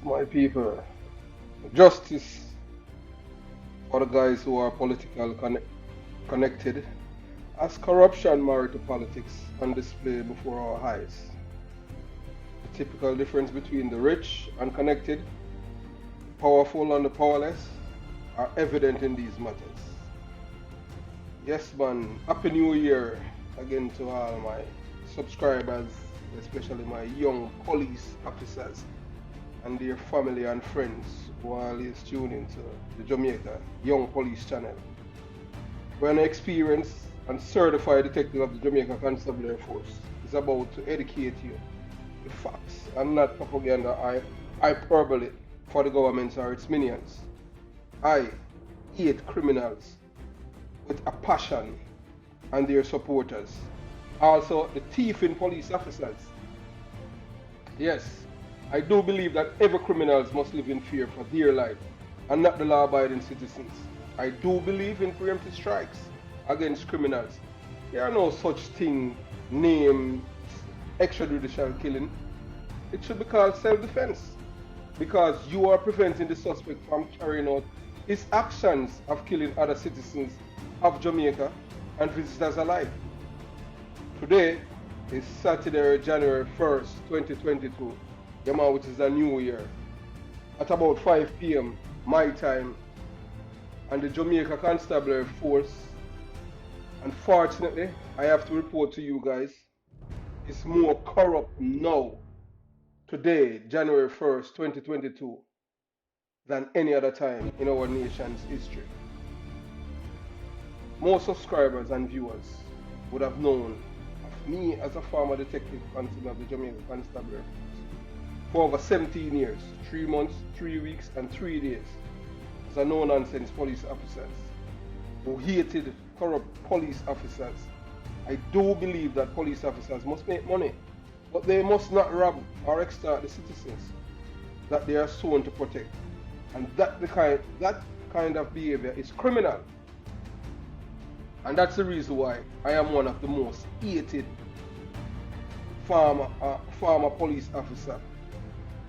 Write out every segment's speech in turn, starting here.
my people. Justice for the guys who are connected, as corruption married to politics on display before our eyes. The typical difference between the rich and connected, the powerful and the powerless are evident in these matters. Yes, man, Happy New Year again to all my subscribers, especially my young police officers and their family and friends who are always tuned into the Jamaica Young Police channel. We're an experienced and certified detective of the Jamaica Constabulary Force is about to educate you the facts and not propaganda or hyperbole for the government or its minions. I hate criminals with a passion and their supporters. Also, the thieving police officers. Yes, I do believe that every criminals must live in fear for their life and not the law-abiding citizens. I do believe in preemptive strikes against criminals. There are no such thing named extrajudicial killing. It should be called self-defense because you are preventing the suspect from carrying out his actions of killing other citizens of Jamaica and visitors alike. Today is Saturday, January 1st, 2022, which is a new year, at about 5 p.m. my time, and the Jamaica Constabulary Force, unfortunately, I have to report to you guys, is more corrupt now, today, January 1st, 2022, than any other time in our nation's history. Most subscribers and viewers would have known of me as a former detective constable of the Jamaica Constabulary Force for over 17 years, 3 months, 3 weeks, and 3 days as a no-nonsense police officers who hated corrupt police officers. I do believe that police officers must make money, but they must not rob or extort the citizens that they are sworn to protect. And that kind of behavior is criminal. And that's the reason why I am one of the most hated former police officer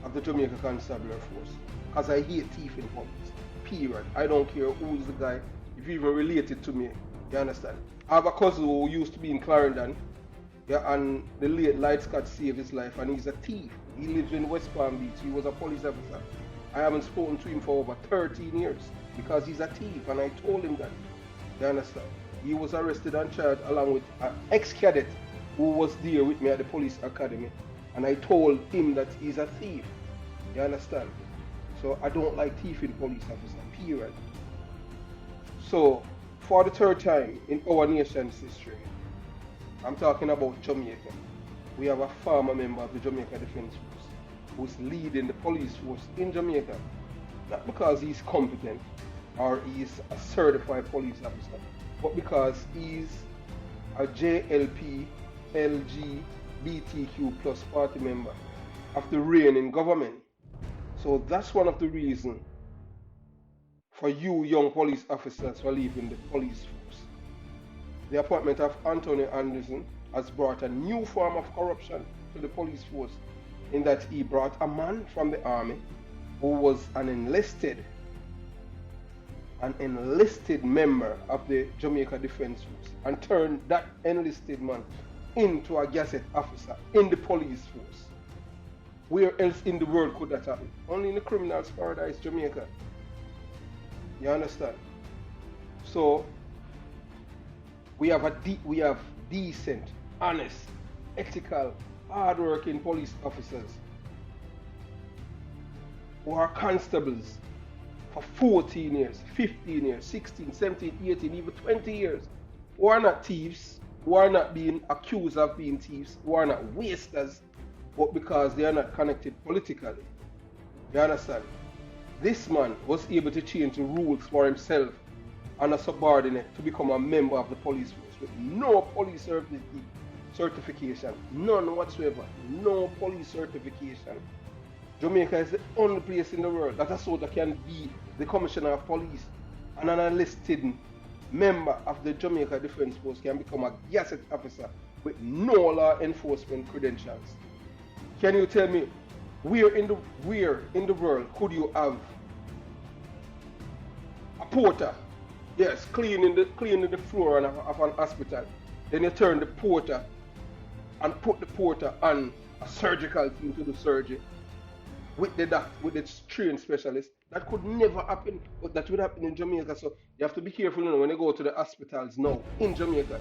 of the Jamaica Constabulary Force. Because I hate thief in police. Period. I don't care who's the guy, if you even related to me. You understand? I have a cousin who used to be in Clarendon, yeah, and the late Light Scott saved his life, and he's a thief. He lives in West Palm Beach. He was a police officer. I haven't spoken to him for over 13 years because he's a thief, and I told him that. You understand? He was arrested and charged along with an ex-cadet who was there with me at the police academy, and I told him that he's a thief. You understand? So I don't like thieving police officer, period. So for the third time in our nation's history, I'm talking about Jamaica. We have a former member of the Jamaica Defense Force who's leading the police force in Jamaica, not because he's competent or he's a certified police officer, but because he's a JLP LGBTQ plus party member of the reigning government. So that's one of the reasons for you young police officers for leaving the police force. The appointment of Anthony Anderson has brought a new form of corruption to the police force, in that he brought a man from the army who was an enlisted member of the Jamaica Defense Force and turned that enlisted man into a gazette officer in the police force. Where else in the world could that happen? Only in the criminal's paradise, Jamaica. You understand? So we have decent, honest, ethical, hard-working police officers who are constables for 14 years, 15 years, 16, 17, 18, even 20 years, who are not thieves, who are not being accused of being thieves, who are not wasters, but because they are not connected politically. You understand? This man was able to change the rules for himself and a subordinate to become a member of the police force with no police certification, none whatsoever, no police certification. Jamaica is the only place in the world that a soldier can be the commissioner of police, and an enlisted member of the Jamaica Defense Force can become a gazette officer with no law enforcement credentials. Can you tell me Where in the world could you have a porter, yes, cleaning the floor of an hospital? Then you turn the porter and put the porter on a surgical team to do surgery with the trained specialist. That could never happen, but that would happen in Jamaica. So you have to be careful, when you go to the hospitals now in Jamaica.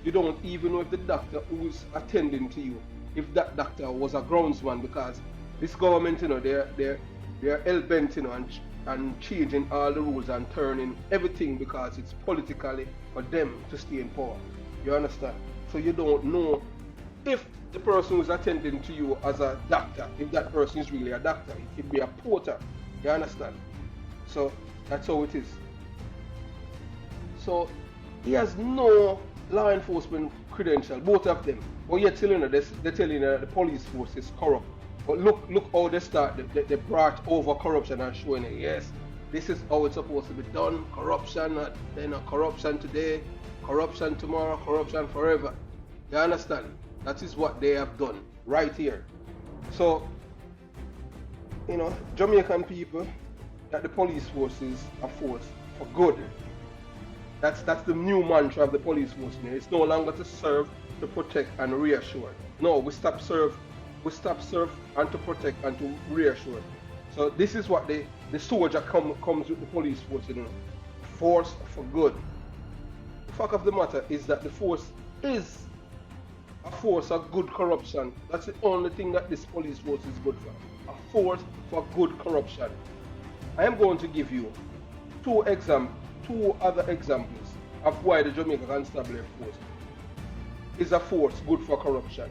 You don't even know if the doctor who's attending to you, if that doctor was a groundsman, because this government, they're hell bent, and changing all the rules and turning everything because it's politically for them to stay in power. You understand? So you don't know if the person who's attending to you as a doctor, if that person is really a doctor. It could be a porter. You understand? So that's how it is. So he has no law enforcement credential, both of them. But yet they're telling the police force is corrupt. But look how they start. They brought over corruption and showing it. Yes, this is how it's supposed to be done. Corruption, corruption today, corruption tomorrow, corruption forever. You understand? That is what they have done right here. So, Jamaican people, that the police force is a force for good. That's the new mantra of the police force. It's no longer to serve, to protect and reassure. No, we stop serve and to protect and to reassure. So this is what the soldier comes with the police force, force for good. The fact of the matter is that the force is a force of good corruption. That's the only thing that this police force is good for. A force for good corruption. I am going to give you two other examples of why the Jamaica Constabulary Force is a force good for corruption.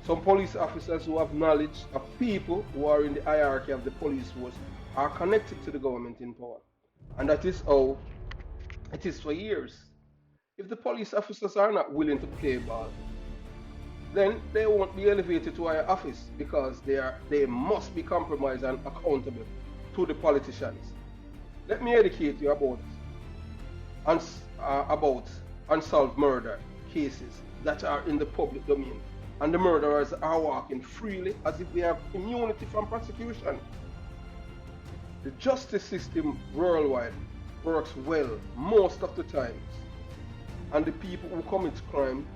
Some police officers who have knowledge of people who are in the hierarchy of the police force are connected to the government in power. And that is how it is for years. If the police officers are not willing to play ball, then they won't be elevated to higher office because they must be compromised and accountable to the politicians. Let me educate you about unsolved murder cases that are in the public domain. And the murderers are walking freely as if they have immunity from prosecution. The justice system worldwide works well most of the times, and the people who commit crime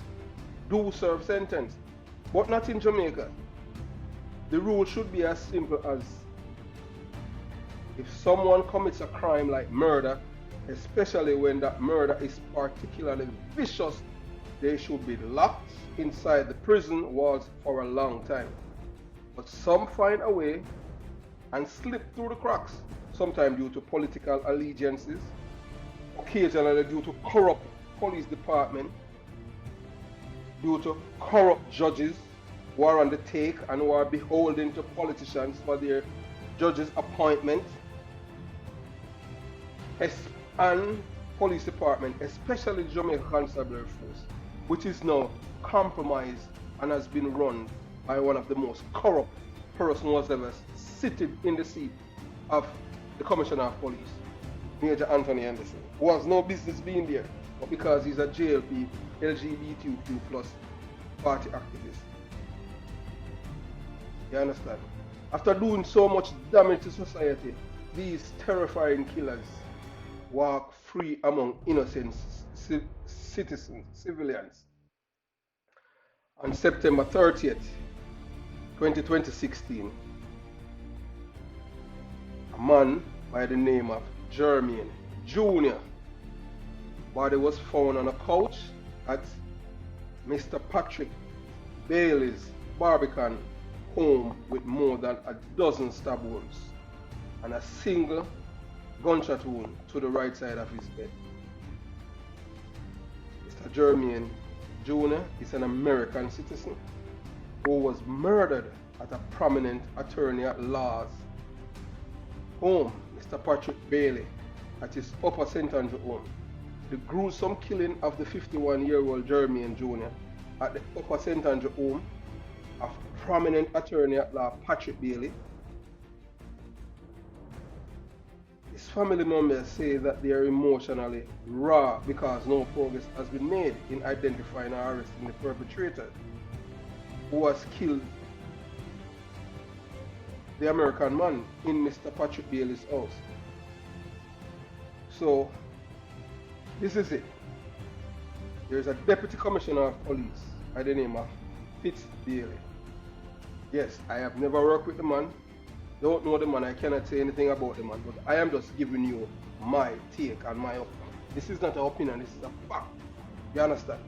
do serve sentence, but not in Jamaica. The rule should be as simple as if someone commits a crime like murder, especially when that murder is particularly vicious, they should be locked inside the prison walls for a long time. But some find a way and slip through the cracks, sometimes due to political allegiances, occasionally due to corrupt police department, due to corrupt judges who are on the take and who are beholden to politicians for their judges' appointment, and police department, especially the Jamaica Constabulary Force, which is now compromised and has been run by one of the most corrupt persons who has ever sitting in the seat of the Commissioner of Police, Major Anthony Anderson, who has no business being there, but because he's a JLP, LGBTQ plus party activist. You understand? After doing so much damage to society, these terrifying killers walk free among innocent citizens, civilians. On September 30th, 2016, a man by the name of Jermaine Jr. body was found on a couch at Mr. Patrick Bailey's Barbican home with more than a dozen stab wounds and a single gunshot wound to the right side of his bed. Mr. Jermaine Jr. is an American citizen who was murdered at a prominent attorney at law's home, Mr. Patrick Bailey, at his Upper St. Andrew home. The gruesome killing of the 51-year-old Jermaine Jr. at the Upper St. Andrew home of prominent attorney at law Patrick Bailey. His family members say that they are emotionally raw because no progress has been made in identifying or arresting the perpetrator who was killed the American man in Mr. Patrick Bailey's house. So this is it. There is a deputy commissioner of police by the name of Fitz Bailey. Yes, I have never worked with the man. Don't know the man. I cannot say anything about the man. But I am just giving you my take and my opinion. This is not an opinion. This is a fact. You understand?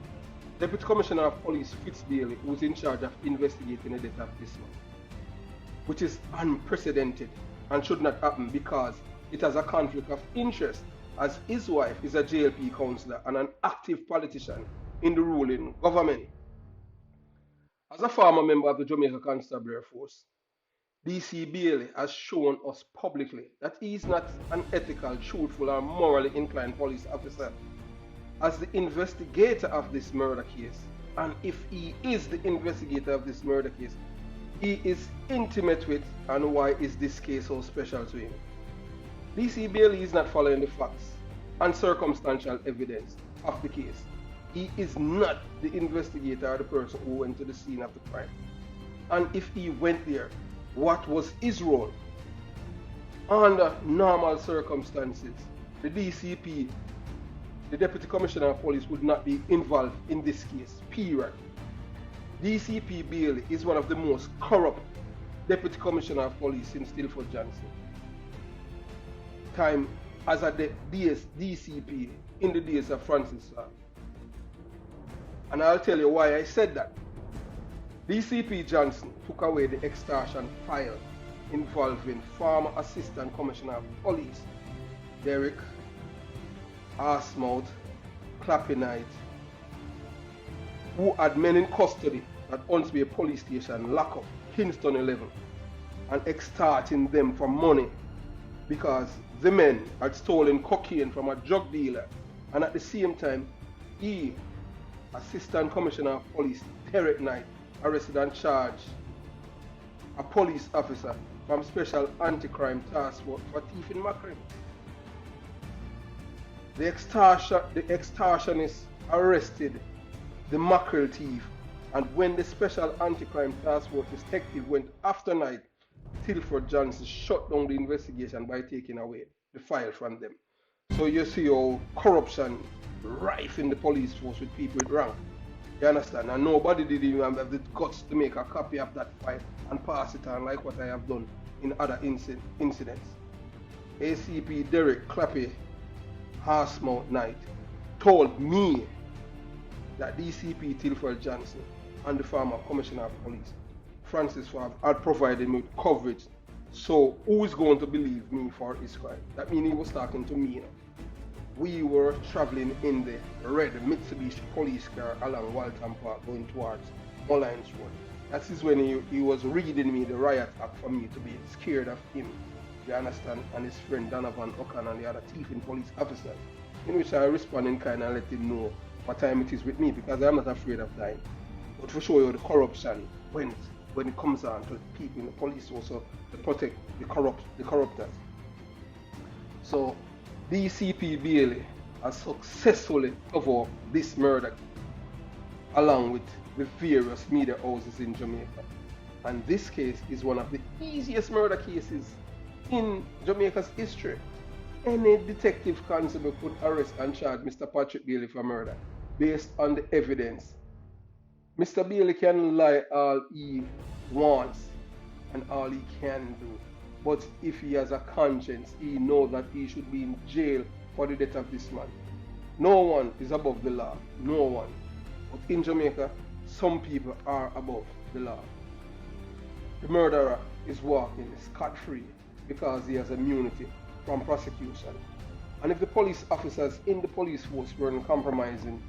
Deputy Commissioner of Police Fitz Bailey, who is in charge of investigating the death of this man, which is unprecedented and should not happen because it has a conflict of interest, as his wife is a JLP councillor and an active politician in the ruling government. As a former member of the Jamaica Constabulary Force, DC Bailey has shown us publicly that he is not an ethical, truthful, or morally inclined police officer. As the investigator of this murder case, and if he is the investigator of this murder case, he is intimate with, and why is this case so special to him? DC Bailey is not following the facts and circumstantial evidence of the case. He is not the investigator or the person who went to the scene of the crime. And if he went there, what was his role? Under normal circumstances, the DCP, the Deputy Commissioner of Police, would not be involved in this case, period. DCP Bailey is one of the most corrupt Deputy Commissioner of Police in Stilford Johnson. Time as a DCP in the days of Francis Saab. And I'll tell you why I said that. DCP Johnson took away the extortion file involving former Assistant Commissioner of Police Derek Arsmouth Clappinite, who had men in custody at Unsby Police Station, lock up, Kingston 11, and extorting them for money because the men had stolen cocaine from a drug dealer, and at the same time, he, Assistant Commissioner of Police Derek Knight, arrested and charged a police officer from Special Anti-Crime Task Force for thieving mackerel. The extortionists arrested the mackerel thief, and when the Special Anti-Crime Task Force detective went after Knight, Stilford Johnson shut down the investigation by taking away the file from them. So you see how corruption rife in the police force with people with rank. You understand? And nobody did even have the guts to make a copy of that file and pass it on like what I have done in other incidents. ACP Derek Clappy Harsmouth Knight told me that DCP Stilford Johnson and the former Commissioner of Police Francis Saab had provided me with coverage. So who is going to believe me for his crime? That means he was talking to me. We were traveling in the red Mitsubishi police car along Waltham Park going towards Mullines Road. That is when he was reading me the riot act for me to be scared of him. You understand? And his friend Donovan Okan and the other thieving police officers. In which I responded in kind and let him know what time it is with me, because I am not afraid of dying. But to show you the corruption when it comes on to people in the police also to protect the corruptors. So DCP Bailey has successfully covered up this murder along with the various media houses in Jamaica. And this case is one of the easiest murder cases in Jamaica's history. Any detective constable could arrest and charge Mr. Patrick Bailey for murder based on the evidence. Mr. Bailey can lie all he wants and all he can do. But if he has a conscience, he knows that he should be in jail for the death of this man. No one is above the law. No one. But in Jamaica, some people are above the law. The murderer is walking scot-free because he has immunity from prosecution. And if the police officers in the police force weren't compromising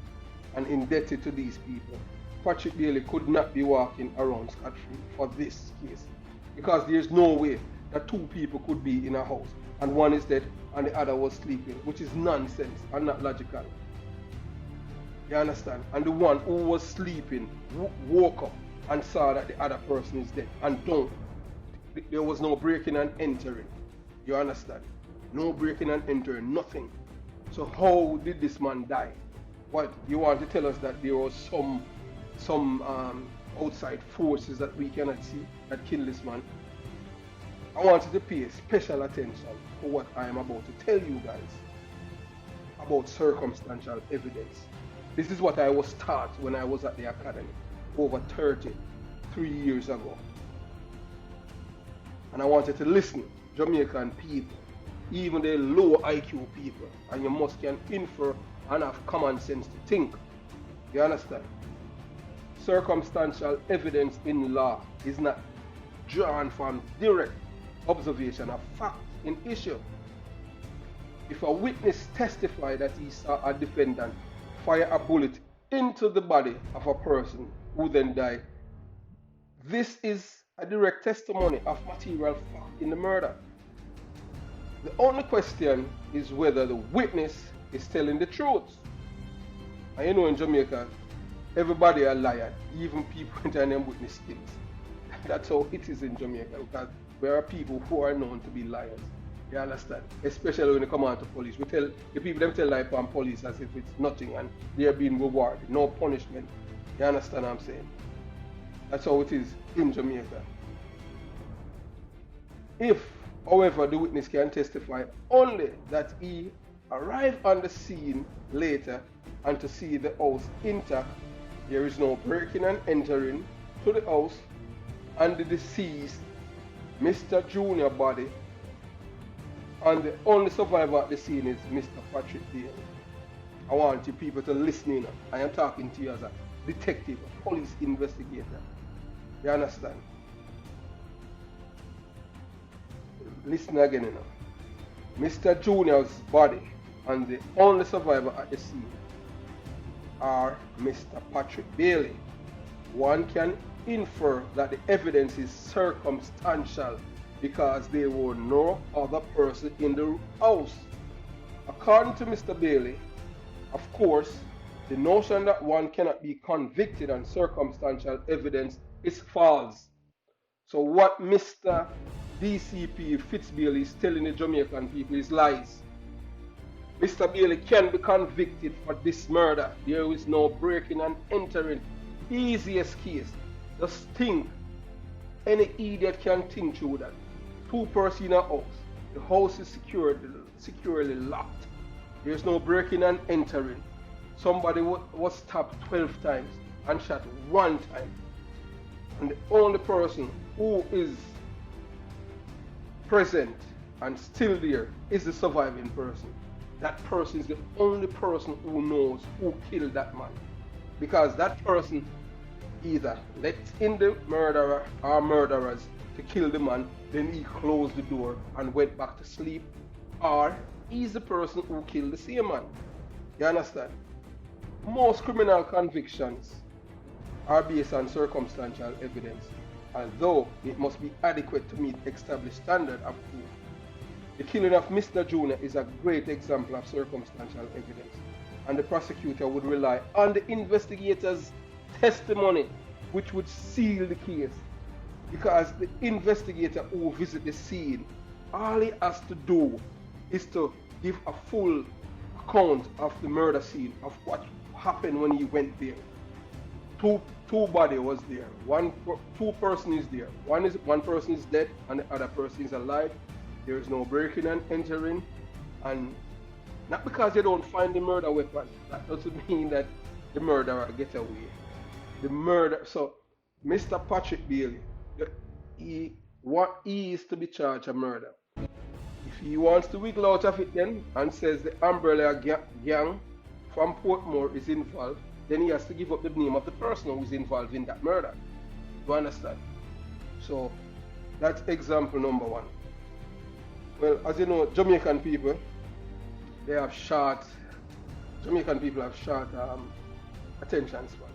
and indebted to these people, Patrick Bailey could not be walking around scot-free for this case, because there's no way that two people could be in a house and one is dead and the other was sleeping, which is nonsense and not logical. You understand? And the one who was sleeping woke up and saw that the other person is dead, and there was no breaking and entering. You understand? No breaking and entering, nothing. So how did this man die? What, you want to tell us that there was some outside forces that we cannot see that killed this man? I want you to pay special attention to what I am about to tell you guys about circumstantial evidence. This is what I was taught when I was at the academy over 33 years ago. And I want you to listen, Jamaican people, even the low IQ people, and you must can infer and have common sense to think. You understand? Circumstantial evidence in law is not drawn from direct observation of fact in issue. If a witness testifies that he saw a defendant fire a bullet into the body of a person who then died, this is a direct testimony of material fact in the murder. The only question is whether the witness is telling the truth. And you know, in Jamaica, everybody a liar, even people in them witness skills. That's how it is in Jamaica, because there are people who are known to be liars. You understand? Especially when they come out to police. We tell the people, them tell life on police as if it's nothing and they are being rewarded, no punishment. You understand what I'm saying? That's how it is in Jamaica. If, however, the witness can testify only that he arrived on the scene later and to see the house intact, there is no breaking and entering to the house, and the deceased, Mr. Junior body, and the only survivor at the scene is Mr. Patrick Bailey. I want you people to listen in. I am talking to you as a detective, a police investigator. You understand? Listen again, you know. Mr. Junior's body and the only survivor at the scene are Mr. Patrick Bailey. One can infer that the evidence is circumstantial because there were no other person in the house. According to Mr. Bailey, of course, the notion that one cannot be convicted on circumstantial evidence is false. So what Mr. DCP Fitzbailey is telling the Jamaican people is lies. Mr. Bailey can be convicted for this murder. There is no breaking and entering. Easiest case. Just think. Any idiot can think through that. Two persons in a house. The house is securely locked. There's no breaking and entering. Somebody was stabbed 12 times and shot one time. And the only person who is present and still there is the surviving person. That person is the only person who knows who killed that man. Because that person either let in the murderer or murderers to kill the man, then he closed the door and went back to sleep, or he's the person who killed the same man. You understand? Most criminal convictions are based on circumstantial evidence, although it must be adequate to meet established standard of proof. The killing of Mr. Junior is a great example of circumstantial evidence, and the prosecutor would rely on the investigator's testimony, which would seal the case, because the investigator who visit the scene, all he has to do is to give a full account of the murder scene, of what happened when he went there. Two body was there. Two person is there. One person is dead and the other person is alive. There is no breaking and entering, and not because they don't find the murder weapon, that doesn't mean that the murderer get away. So Mr. Patrick Bailey, he is to be charged of murder. If he wants to wiggle out of it then and says the umbrella gang from Portmore is involved, then he has to give up the name of the person who is involved in that murder. You understand? So that's example number one. Well, as you know, Jamaican people have short attention span.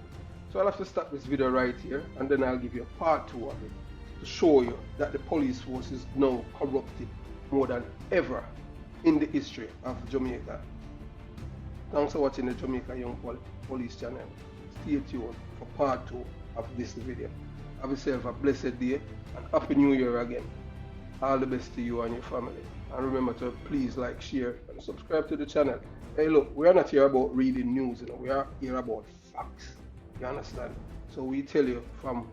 So I'll have to stop this video right here, and then I'll give you a part 2 of it to show you that the police force is now corrupted more than ever in the history of Jamaica. Thanks for watching the Jamaica Young Police channel. Stay tuned for part 2 of this video. Have yourself a blessed day and Happy New Year again. All the best to you and your family. And remember to please like, share, and subscribe to the channel. Hey look, we are not here about reading news, we are here about facts. You understand? So we tell you from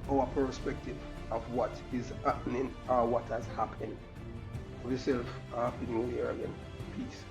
our perspective. of what is happening or what has happened. For yourself, happy new year again. Peace.